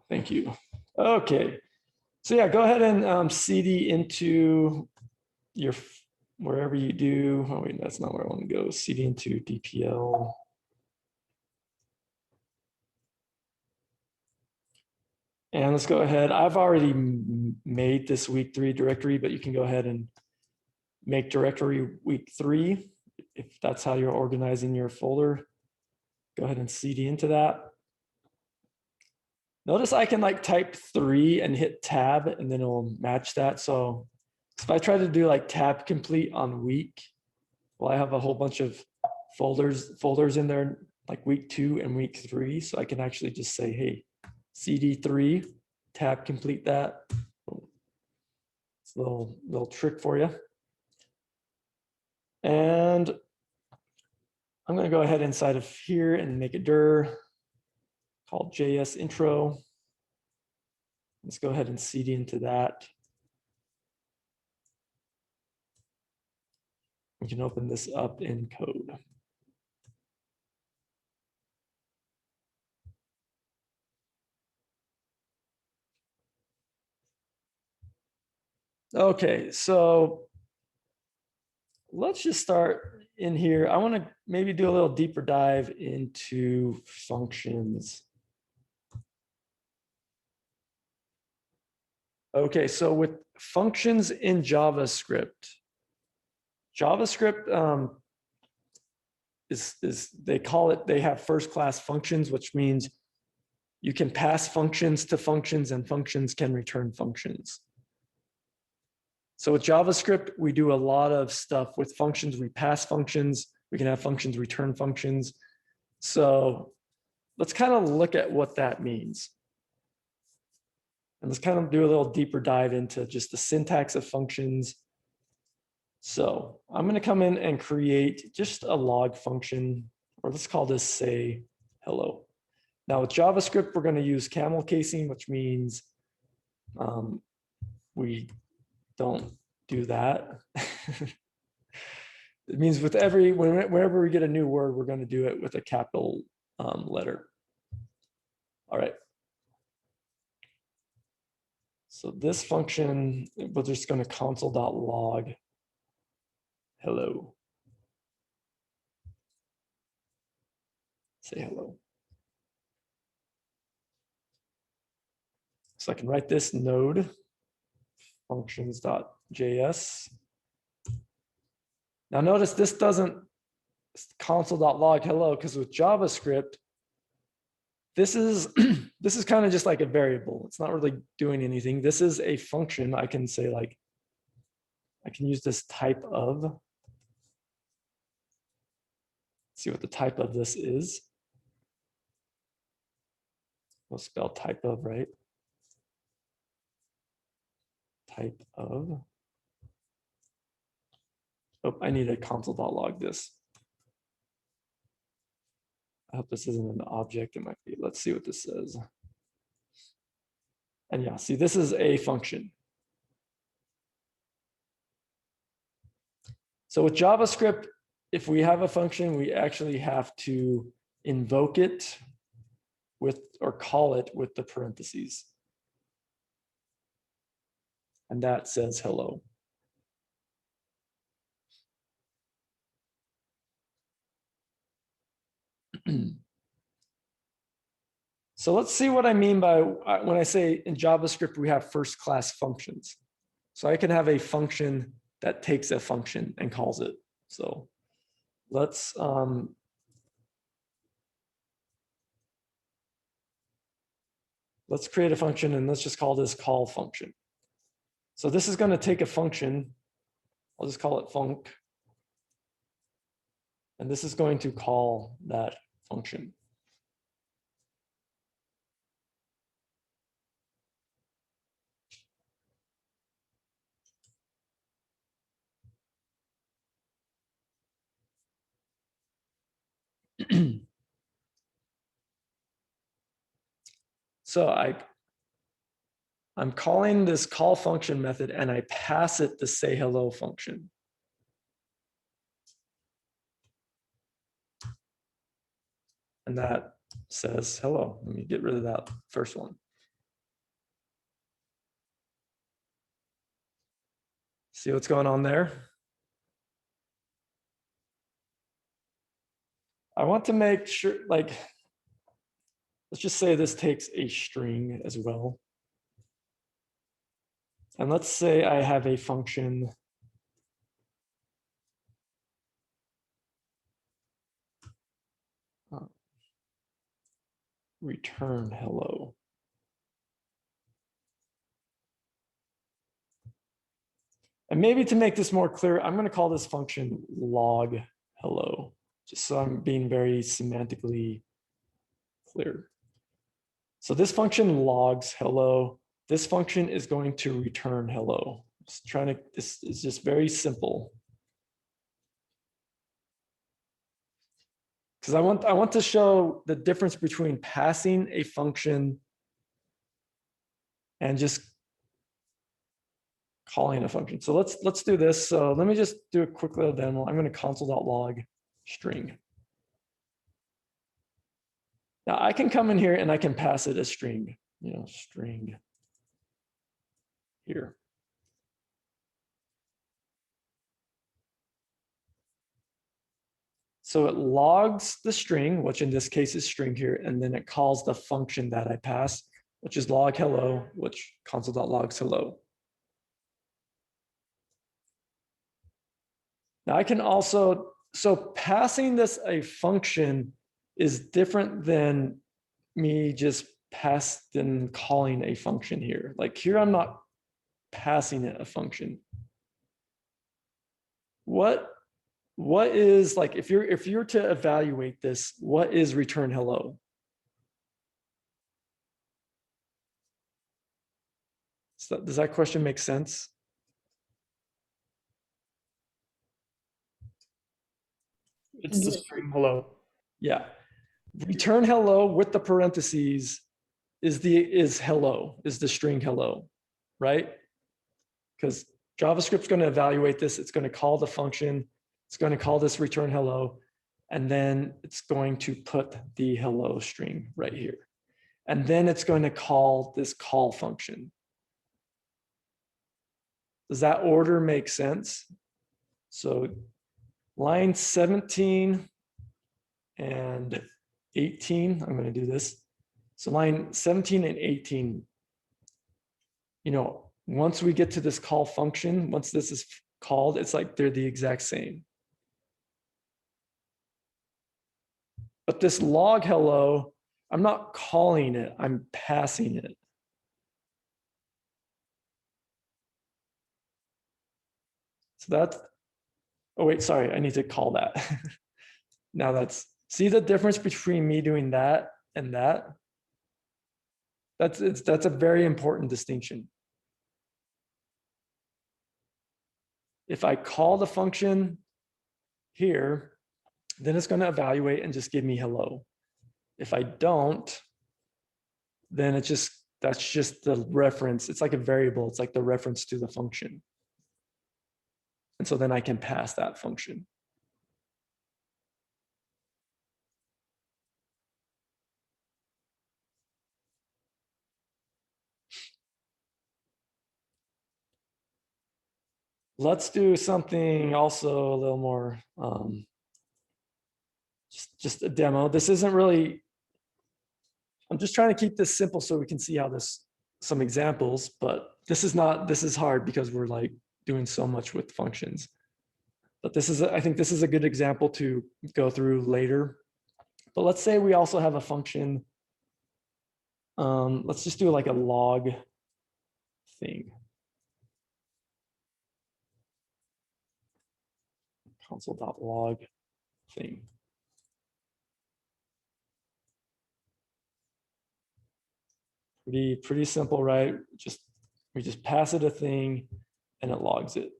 Thank you. Okay. So yeah, go ahead and CD into your, wherever you do. Oh wait, that's not where I want to go. CD into DPL. And let's go ahead. I've already made this week 3 directory, but you can go ahead and make directory week 3 if that's how you're organizing your folder. Go ahead and CD into that. Notice I can like type 3 and hit tab and then it'll match that. So if I try to do like tab complete on week, well, I have a whole bunch of folders in there, like week 2 and week 3. So I can actually just say, hey, CD3, tab complete that. It's a little trick for you. And I'm going to go ahead inside of here and make a dir called JS intro. Let's go ahead and CD into that. We can open this up in code. Okay, so let's just start in here. I want to maybe do a little deeper dive into functions. Okay, so with functions in JavaScript, they have first class functions, which means you can pass functions to functions and functions can return functions. So with JavaScript, we do a lot of stuff with functions. We pass functions, we can have functions return functions. So let's kind of look at what that means. And let's kind of do a little deeper dive into just the syntax of functions. So I'm going to come in and create just a log function, or let's call this say hello. Now with JavaScript, we're going to use camel casing, which means we don't do that. It means with whenever we get a new word, we're going to do it with a capital letter. All right. So this function, we're just going to console.log hello. Say hello. So I can write this node functions.js. Now notice this doesn't console.log hello, because with JavaScript, this is this is kind of just like a variable. It's not really doing anything. This is a function. I can say like, I can use this type of. Let's see what the type of this is. We'll spell type of, right? Type of. Oh, I need a console.log this. I hope this isn't an object. It might be. Let's see what this says. And yeah, see, this is a function. So with JavaScript, if we have a function, we actually have to invoke it with, or call it with the parentheses. And that says hello. So let's see what I mean by when I say in JavaScript, we have first class functions. So I can have a function that takes a function and calls it. So let's create a function and let's just call this call function. So this is going to take a function. I'll just call it func. And this is going to call that function. So I'm calling this call function method and I pass it the say hello function. And that says hello. Let me get rid of that first one. See what's going on there? I want to make sure, like, let's just say this takes a string as well. And let's say I have a function return hello. And maybe to make this more clear, I'm going to call this function log hello, just so I'm being very semantically clear. So this function logs hello. This function is going to return hello. Just trying to, this is just very simple. Because I want to show the difference between passing a function and just calling a function. So let's do this. So let me just do a quick little demo. I'm going to console.log string. Now I can come in here and I can pass it a string, string here. So it logs the string, which in this case is string here, and then it calls the function that I pass, which is log hello, which console.logs hello. Now I can also, so passing this a function is different than me just passing calling a function here. Like here, I'm not passing it a function. What is, like, if you're to evaluate this, what is return hello? So does that question make sense? It's the string hello. Yeah. Return hello with the parentheses is hello, is the string hello, right? Because JavaScript's going to evaluate this. It's going to call the function. It's going to call this return hello. And then it's going to put the hello string right here. And then it's going to call this call function. Does that order make sense? So line 17 and 18, I'm going to do this. So line 17 and 18, once we get to this call function, once this is called, it's like they're the exact same. But this log hello, I'm not calling it, I'm passing it. So that's, oh wait, sorry, I need to call that. Now that's, see the difference between me doing that and that? That's a very important distinction. If I call the function here, then it's going to evaluate and just give me hello. If I don't, then that's just the reference. It's like a variable. It's like the reference to the function. And so then I can pass that function. Let's do something also a little more, just a demo. This isn't really, I'm just trying to keep this simple so we can see how some examples, but this is hard because we're like doing so much with functions. But I think this is a good example to go through later. But let's say we also have a function. Let's just do like a log thing. Console.log thing. Pretty simple, right? We just pass it a thing and it logs it.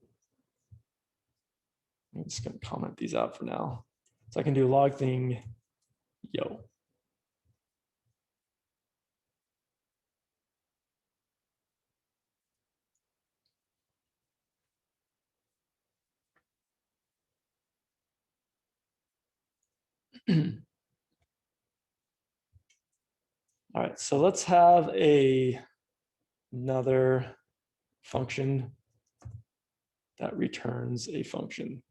I'm just going to comment these out for now. So I can do log thing, yo. All right, so let's have another function. that returns a function.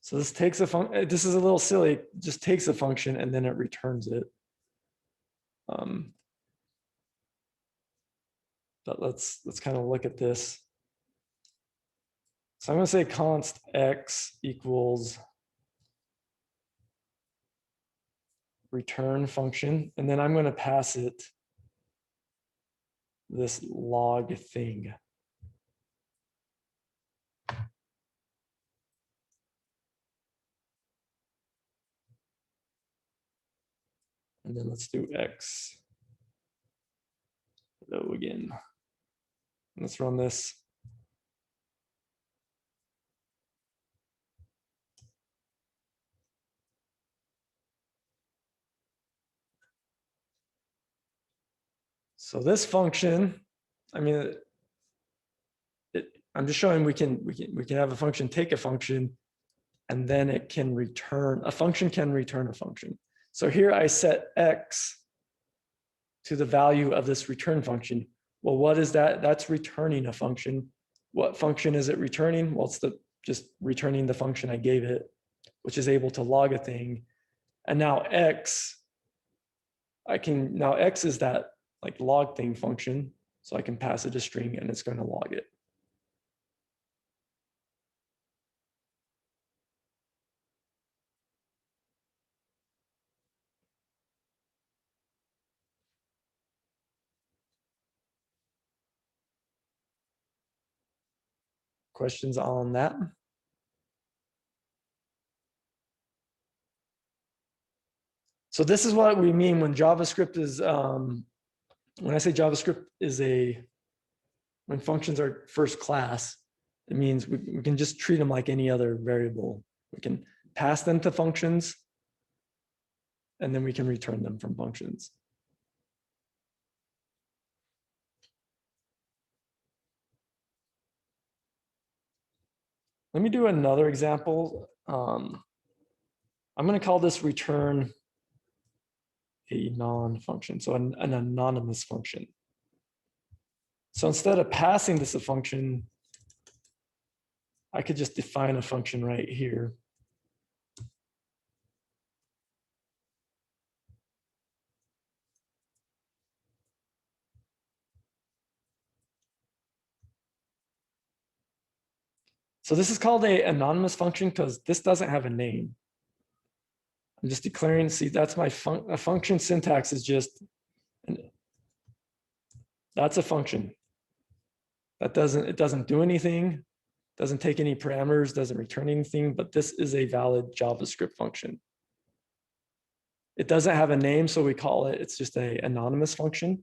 So this takes a function. This is a little silly. It just takes a function and then it returns it. But let's kind of look at this. So I'm going to say const x equals return function, and then I'm going to pass it this log thing. And then let's do x. Hello again. Let's run this. So this function, I mean, I'm just showing we can have a function take a function, and then it can return a function can return a function. So here I set x to the value of this return function. Well, what is that? That's returning a function. What function is it returning? Well, it's just returning the function I gave it, which is able to log a thing. And now x is that like log thing function. So I can pass it a string and it's going to log it. Questions on that? So this is what we mean when JavaScript is, when I say JavaScript is when functions are first class, it means we can just treat them like any other variable. We can pass them to functions, and then we can return them from functions. Let me do another example. I'm going to call this return a non-function, so an anonymous function. So instead of passing this a function, I could just define a function right here. So this is called a anonymous function because this doesn't have a name. I'm just declaring, see, that's my function syntax is just, that's a function. It doesn't do anything, doesn't take any parameters, doesn't return anything, but this is a valid JavaScript function. It doesn't have a name, so we call it, it's just a anonymous function.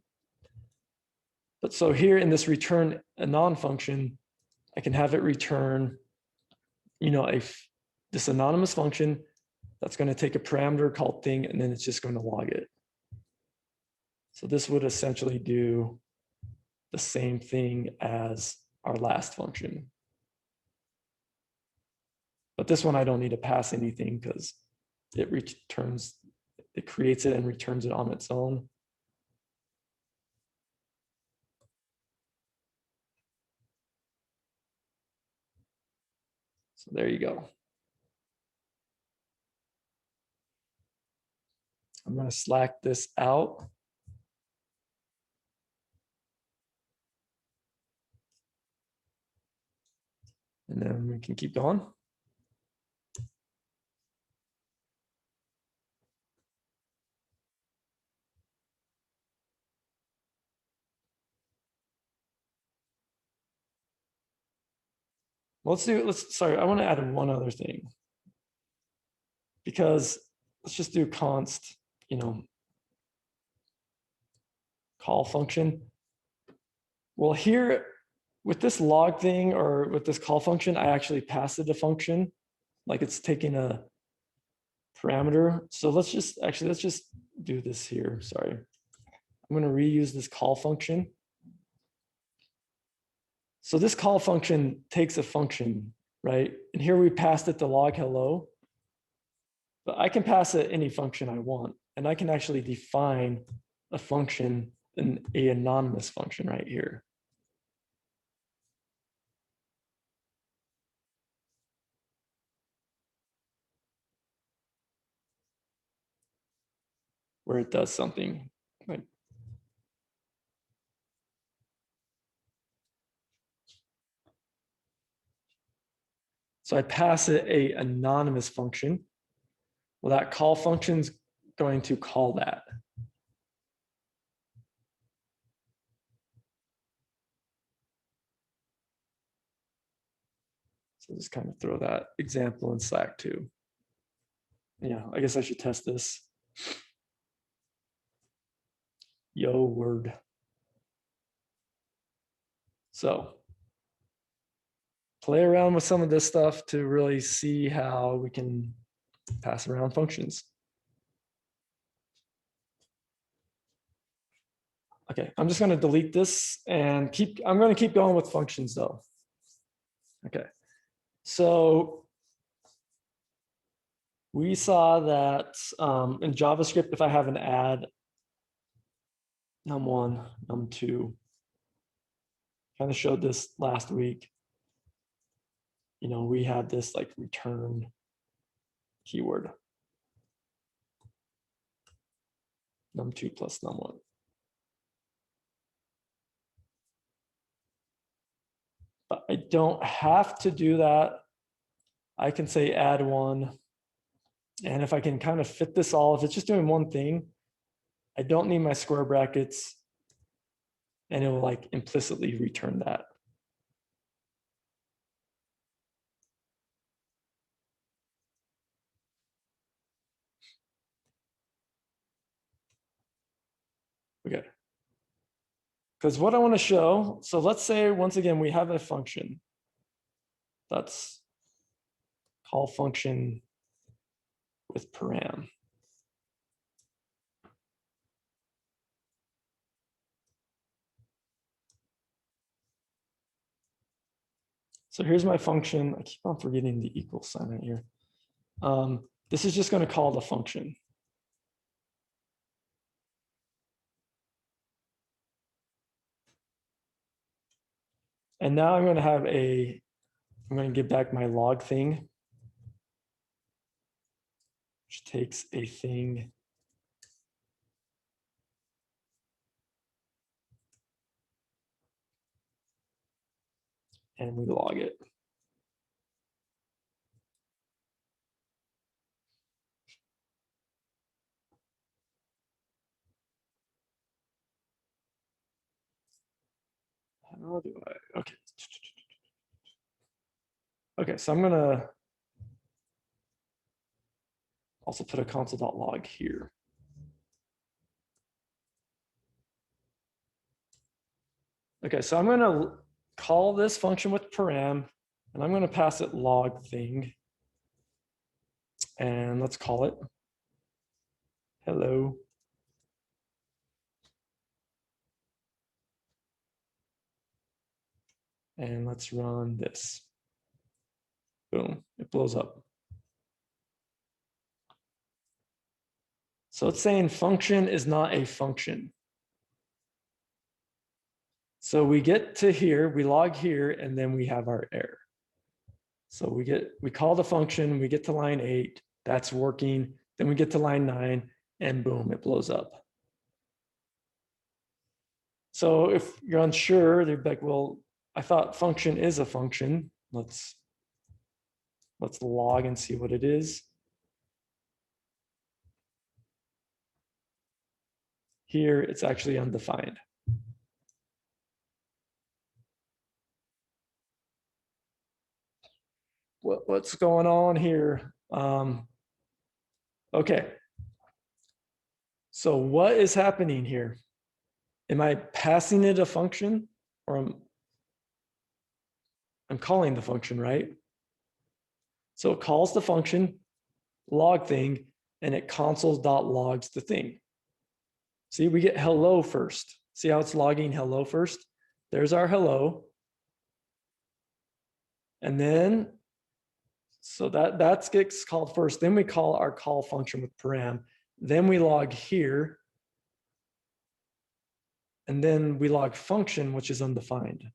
But so here in this return anon function, I can have it return, this anonymous function that's going to take a parameter called thing, and then it's just going to log it. So this would essentially do the same thing as our last function. But this one I don't need to pass anything because it creates it and returns it on its own. So there you go. I'm going to slack this out. And then we can keep going. Sorry, I want to add one other thing. Because let's just do const, call function. Well, here, with this log thing or with this call function, I actually pass it a function, like it's taking a parameter. So let's just do this here. Sorry. I'm going to reuse this call function. So this call function takes a function, right? And here we passed it the log hello. But I can pass it any function I want. And I can actually define a function, an anonymous function right here. Where it does something like so I pass it a anonymous function. Well, that call function's going to call that. So just kind of throw that example in Slack too. Yeah, I guess I should test this. Yo, word. So play around with some of this stuff to really see how we can pass around functions. Okay, I'm just going to delete this and I'm going to keep going with functions though. Okay, so we saw that in JavaScript, if I have an add num1, num2, kind of showed this last week. You know, we had this like return keyword, num2 plus num1. But I don't have to do that. I can say add one. And if I can kind of fit this all, if it's just doing one thing, I don't need my square brackets, and it will like implicitly return that. Okay. Because what I want to show, so let's say once again, we have a function that's call function with param. So here's my function. I keep on forgetting the equal sign right here. This is just going to call the function. And now I'm going to have I'm going to give back my log thing, which takes a thing and we log it. How do I, okay. Okay, so I'm gonna also put a console.log here. Okay, so I'm gonna call this function with param, and I'm gonna pass it log thing. And let's call it hello. And let's run this. Boom, it blows up. So it's saying function is not a function. So we get to here, we log here, and then we have our error. So we call the function, we get to line 8, that's working. Then we get to line 9, and boom, it blows up. So if you're unsure, they're like, well, I thought function is a function. Let's log and see what it is. Here, it's actually undefined. What's going on here? Okay. So what is happening here? Am I passing it a function, or I'm calling the function, right? So it calls the function log thing, and it console.logs the thing. See, we get hello first. See how it's logging hello first? There's our hello. And then, so that gets called first. Then we call our call function with param. Then we log here. And then we log function, which is undefined.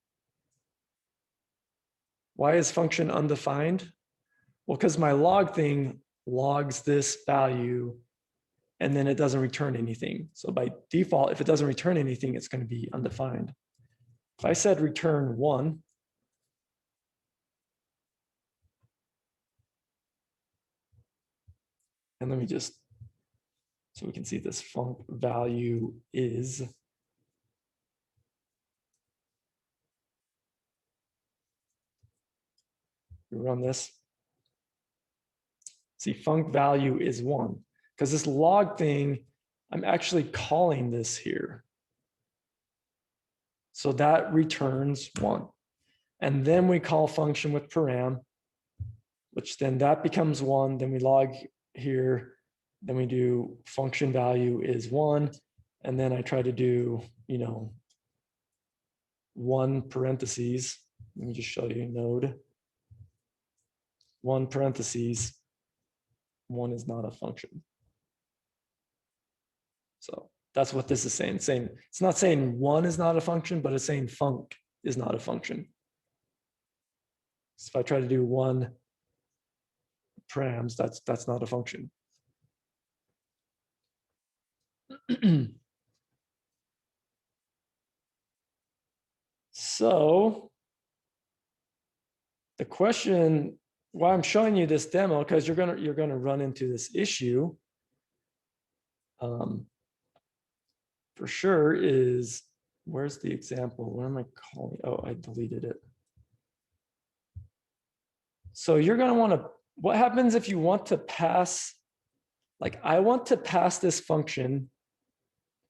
Why is function undefined? Well, because my log thing logs this value and then it doesn't return anything. So by default, if it doesn't return anything, it's going to be undefined. If I said return 1, and let me just, so we can see this func value is, we run this. See, func value is 1, because this log thing, I'm actually calling this here. So that returns 1. And then we call function with param, which then that becomes 1. Then we log here. Then we do function value is 1. And then I try to do, 1 parentheses. Let me just show you node. 1 parentheses. 1 is not a function. So that's what this is saying. It's not saying 1 is not a function, but it's saying func is not a function. So if I try to do 1 params, that's not a function. So the question, why I'm showing you this demo, because you're gonna run into this issue for sure, is where's the example? What am I calling? Oh, I deleted it. So you're gonna want to, what happens if you want to pass, like I want to pass this function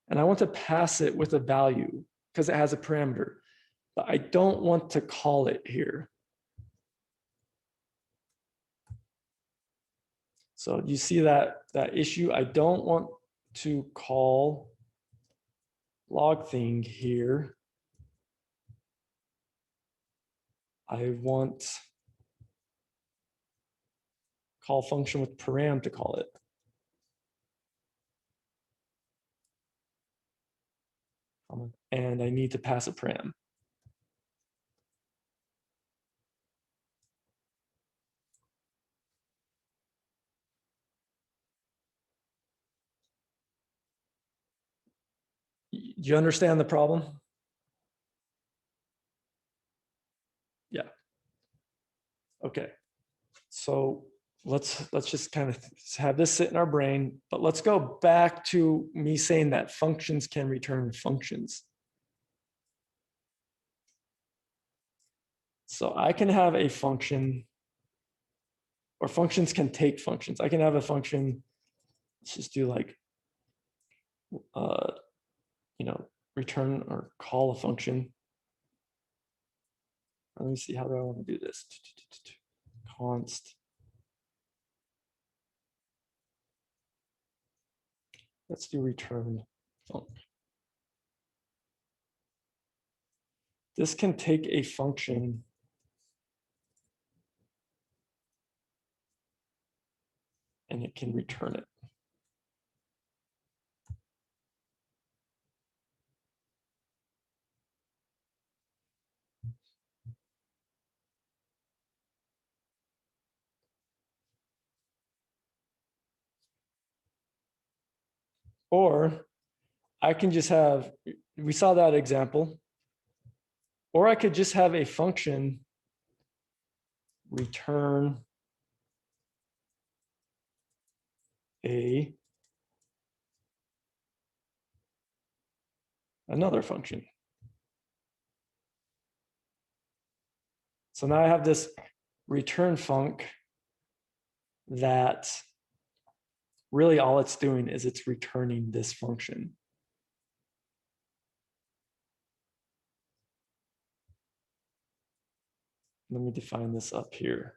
and I want to pass it with a value because it has a parameter, but I don't want to call it here. So you see that issue? I don't want to call log thing here. I want call function with param to call it. And I need to pass a param. You understand the problem? Yeah. Okay. So let's just kind of have this sit in our brain, but let's go back to me saying that functions can return functions. So I can have a function, or functions can take functions. I can have a function, let's just do like, return or call a function. Let me see, how do I want to do this? Const. Let's do return func. This can take a function and it can return it. Or I can just have, we saw that example, or I could just have a function return another function. So now I have this return func that really all it's doing is it's returning this function. Let me define this up here.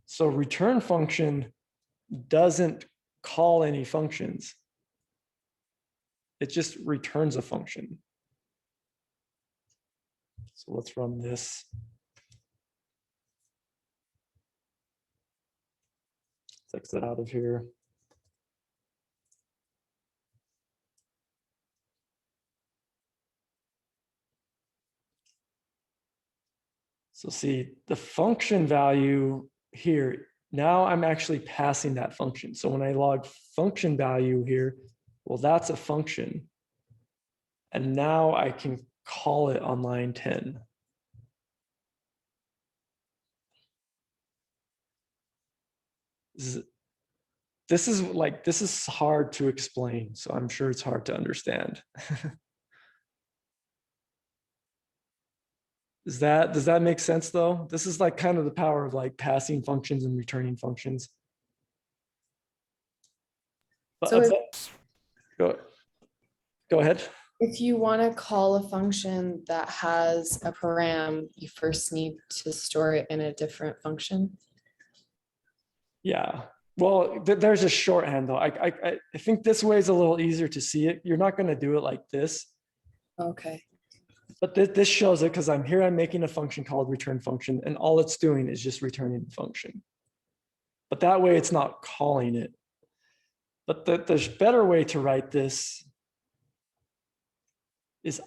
So return function doesn't call any functions. It just returns a function. So let's run this. Let's exit out of here. So see the function value here, now I'm actually passing that function. So when I log function value here, well, that's a function. And now I can call it on line 10. This is hard to explain. So I'm sure it's hard to understand. Does that make sense though? This is like kind of the power of like passing functions and returning functions. But So go ahead. if you want to call a function that has a param, you first need to store it in a different function. Yeah. Well, there's a shorthand though. I think this way is a little easier to see it. You're not going to do it like this. Okay. But this shows it because I'm making a function called return function, and all it's doing is just returning the function. But that way it's not calling it. But the better way to write this is,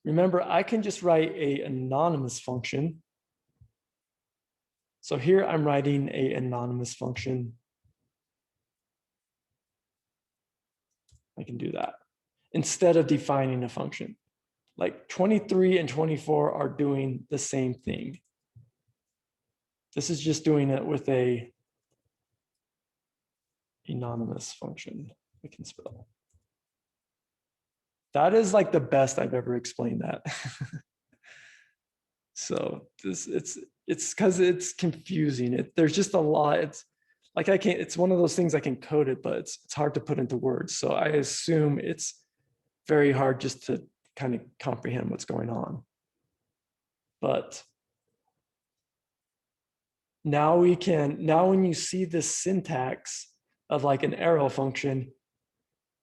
remember, I can just write an anonymous function. So here I'm writing an anonymous function. I can do that instead of defining a function. Like 23 and 24 are doing the same thing. This is just doing it with a anonymous function. I can spell. That is like the best I've ever explained that. So it's because it's confusing. There's just a lot. It's like it's one of those things I can code it, but it's hard to put into words. So I assume it's very hard just to kind of comprehend what's going on. But now when you see this syntax of like an arrow function,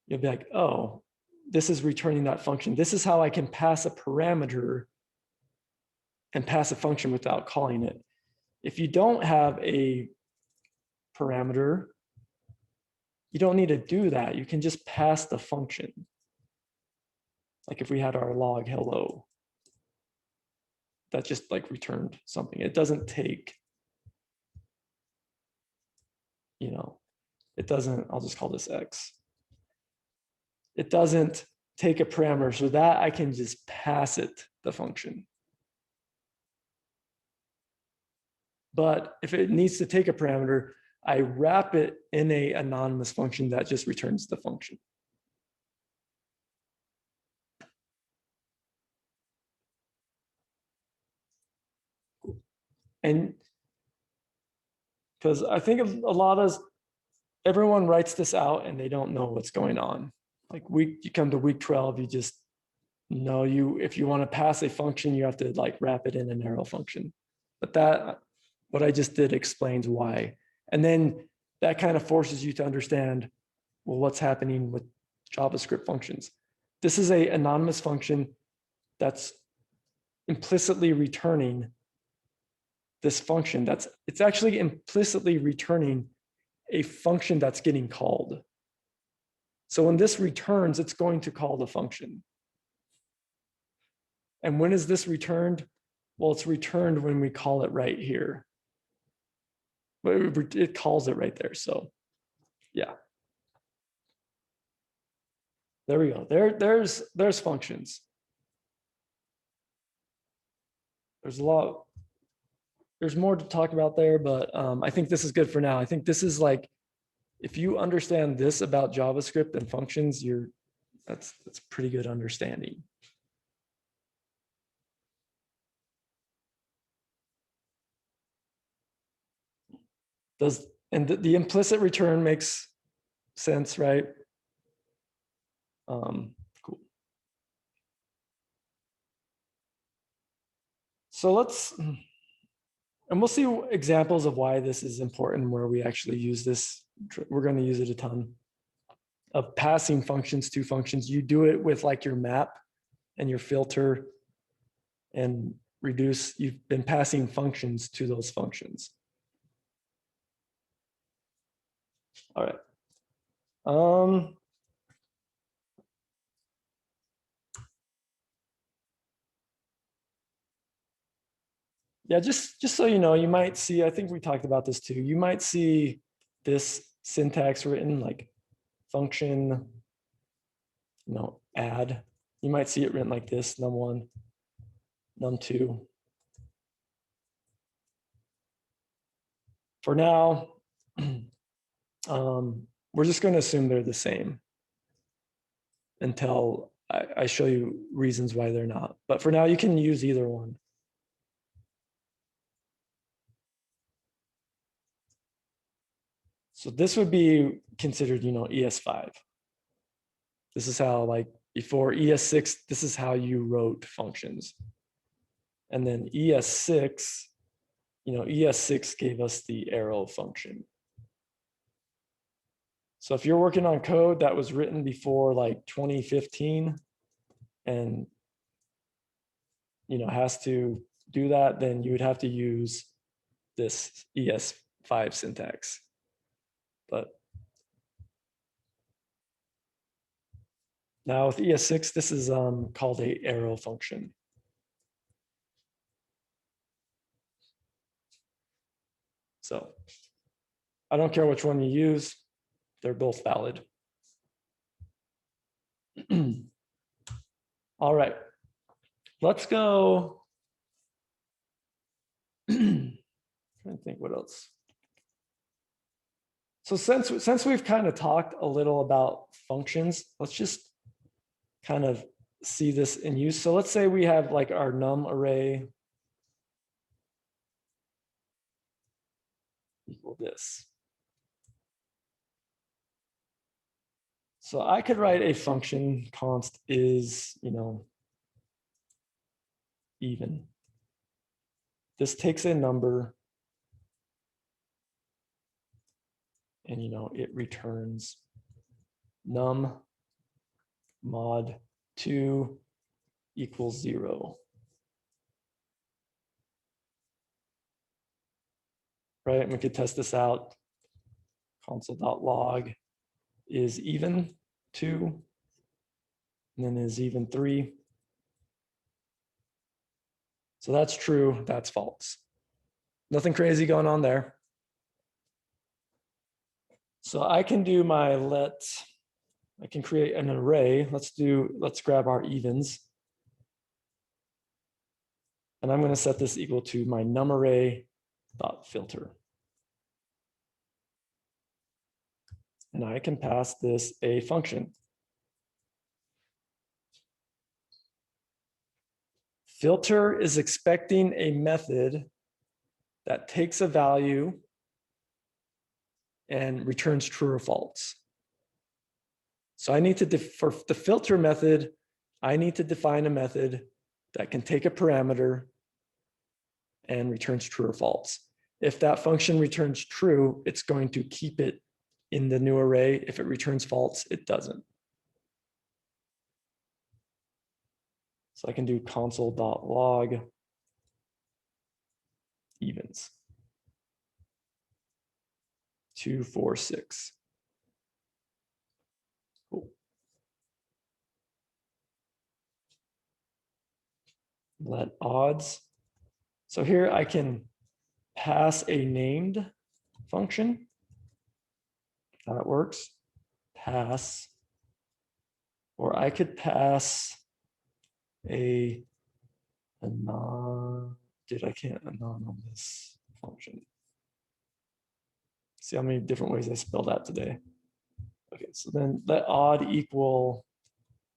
you'll be like, oh, this is returning that function. This is how I can pass a parameter and pass a function without calling it. If you don't have a parameter, you don't need to do that. You can just pass the function. Like if we had our log hello, that just like returned something. It doesn't take, it doesn't, I'll just call this X. It doesn't take a parameter, so that I can just pass it the function. But if it needs to take a parameter, I wrap it in an anonymous function that just returns the function. And because I think a lot of everyone writes this out and they don't know what's going on. Like you come to week 12, you just know if you want to pass a function, you have to like wrap it in an arrow function. But what I just did explains why. And then that kind of forces you to understand, well, what's happening with JavaScript functions. This is an anonymous function that's implicitly returning this function. It's actually implicitly returning a function that's getting called. So when this returns, it's going to call the function. And when is this returned? Well, it's returned when we call it right here. But it calls it right there. So yeah. There we go. There's functions. There's a lot. There's more to talk about there, but I think this is good for now. I think this is like, if you understand this about JavaScript and functions, that's pretty good understanding. And the implicit return makes sense, right? Cool. So and we'll see examples of why this is important where we actually use this. We're going to use it a ton of passing functions to functions. You do it with like your map and your filter and reduce. You've been passing functions to those functions. All right. Yeah, just so you know, you might see, I think we talked about this too. You might see this syntax written like function, add. You might see it written like this, num1, num2. For now, we're just going to assume they're the same until I show you reasons why they're not. But for now, you can use either one. So this would be considered, ES5. This is how, like, before ES6, this is how you wrote functions. And then ES6, ES6 gave us the arrow function. So if you're working on code that was written before like 2015 and, has to do that, then you would have to use this ES5 syntax. But now with ES6, this is called a arrow function. So I don't care which one you use, they're both valid. All right, let's go. Trying to think what else. So since we've kind of talked a little about functions, let's just kind of see this in use. So let's say we have like our num array equal this. So I could write a function const is, even. This takes a number and, it returns num mod 2 equals 0. Right, and we could test this out. Console.log is even 2, and then is even 3. So that's true, that's false. Nothing crazy going on there. So I can do I can create an array. Let's grab our evens. And I'm going to set this equal to my numarray.filter. And I can pass this a function. Filter is expecting a method that takes a value and returns true or false. So I need to, for the filter method, I need to define a method that can take a parameter and returns true or false. If that function returns true, it's going to keep it in the new array. If it returns false, it doesn't. So I can do console.log evens. 2, 4, 6. Cool. Let odds. So here I can pass a named function. That works. Pass. Or I could pass a anon. Dude, I can't anon on this function. See how many different ways I spelled that today. Okay, so then let odd equal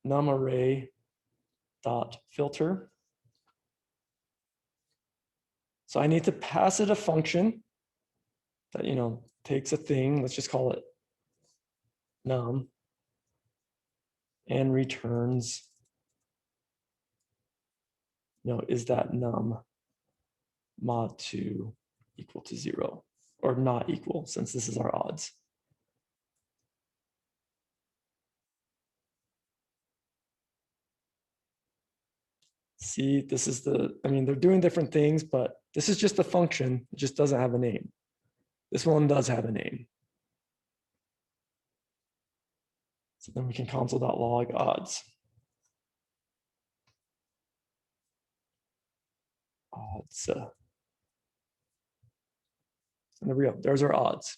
numarray dot filter. So I need to pass it a function that, you know, takes a thing, let's just call it num, and returns, you know, is that num mod 2 equal to 0 or not equal, since this is our odds. See, this is I mean, they're doing different things, but this is just a function. It just doesn't have a name. This one does have a name. So then we can console.log odds. Odds. And there we go. There's our odds.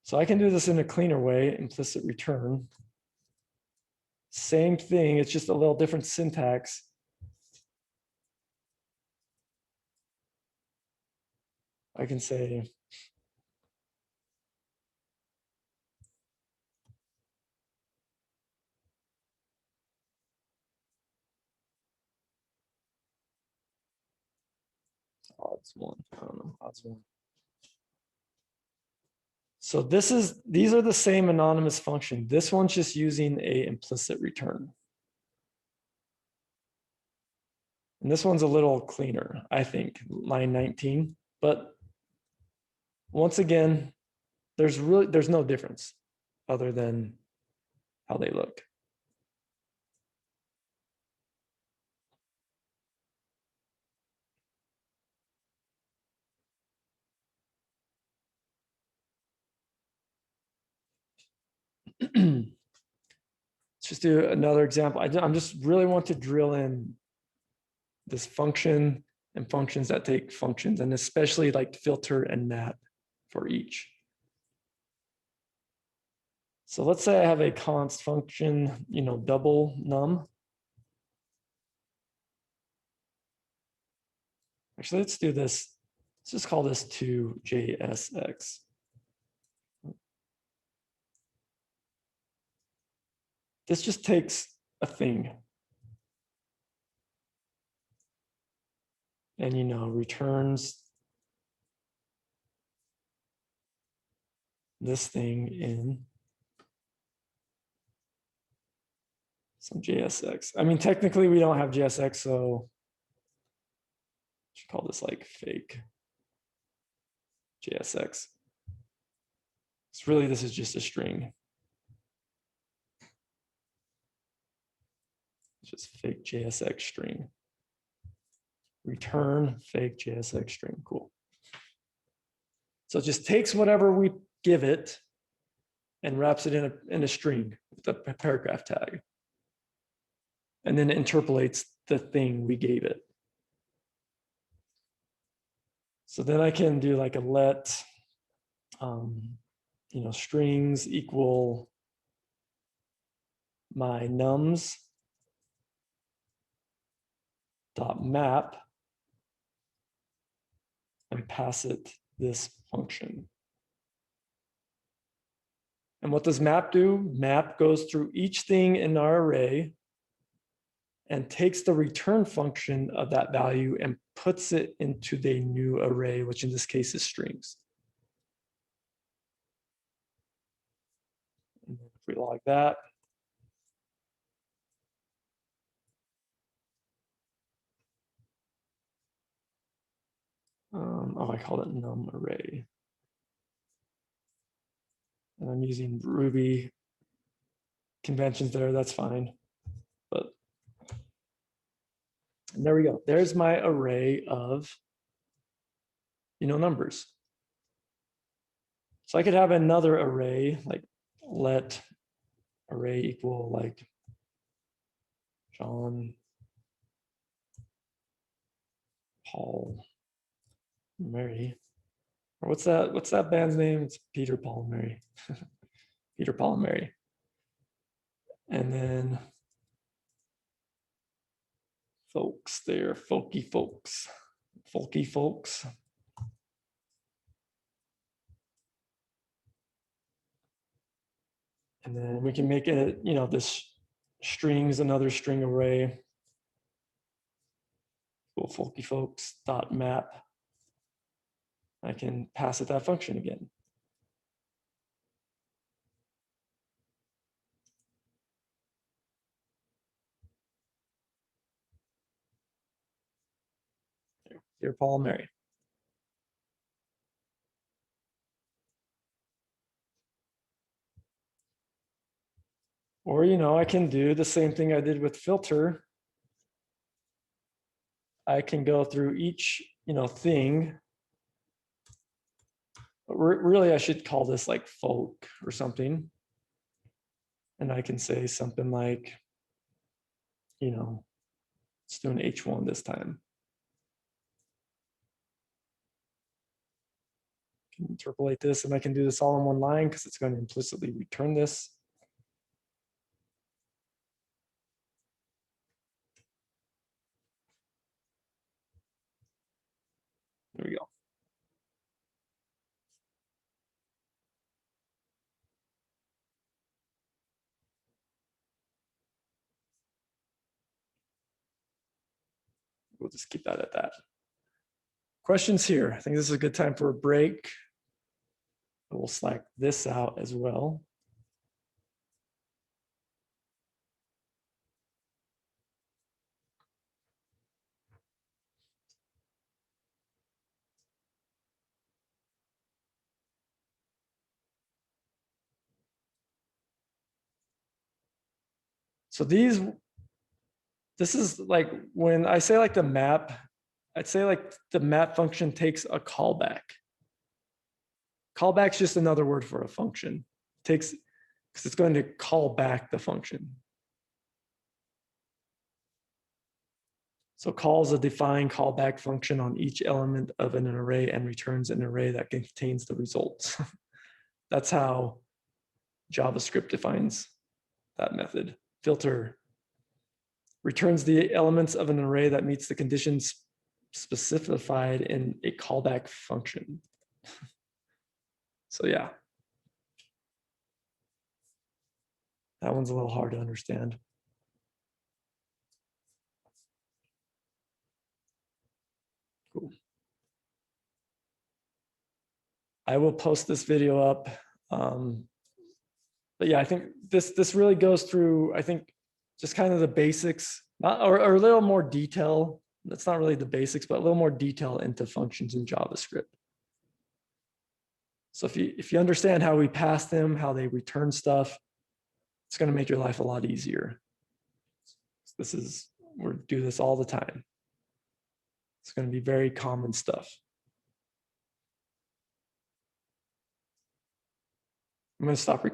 So I can do this in a cleaner way, implicit return. Same thing, it's just a little different syntax. I can say odds 1. I don't know, odds 1. So these are the same anonymous function. This one's just using a implicit return. And this one's a little cleaner, I think, line 19. But once again, there's no difference other than how they look. Let's just do another example. I'm just really want to drill in this function and functions that take functions, and especially like filter and map for each. So let's say I have a const function, you know, double num. Actually, let's do this. Let's just call this 2JSX. This just takes a thing and, you know, returns this thing in some JSX. I mean, technically we don't have JSX, so I should call this like fake JSX. So really, this is just a string. It's just fake JSX string. Return fake JSX string. Cool. So it just takes whatever we give it and wraps it in a string with a paragraph tag. And then it interpolates the thing we gave it. So then I can do like a let, you know, strings equal my nums dot map and pass it this function. And what does map do? Map goes through each thing in our array and takes the return function of that value and puts it into the new array, which in this case is strings. And if we log that, oh, I call it num array. And I'm using Ruby conventions there, that's fine. But and there we go. There's my array of, you know, numbers. So I could have another array, like let array equal like John, Paul, Mary. Or what's that band's name? It's Peter, Paul, and Mary. Peter, Paul, and Mary. And then folks there, folky folks. And then we can make it, this strings, another string array. Cool, folky folks, dot map. I can pass it that function again. Dear Paul and Mary. Or, I can do the same thing I did with filter. I can go through each, thing. But really, I should call this like folk or something. And I can say something like, let's do an H1 this time. I can interpolate this, and I can do this all in one line because it's going to implicitly return this. There we go. We'll just keep that at that. Questions here? I think this is a good time for a break. We'll slack this out as well. So this is like when I say like the map, I'd say like the map function takes a callback. Callback's just another word for a function. Because it's going to call back the function. So calls a defined callback function on each element of an array and returns an array that contains the results. That's how JavaScript defines that method. Filter returns the elements of an array that meets the conditions specified in a callback function. So yeah, that one's a little hard to understand. Cool. I will post this video up. But yeah, I think this really goes through, I think, just kind of the basics, or a little more detail. That's not really the basics, but a little more detail into functions in JavaScript. So if you understand how we pass them, how they return stuff, it's going to make your life a lot easier. We do this all the time. It's going to be very common stuff. I'm going to stop recording.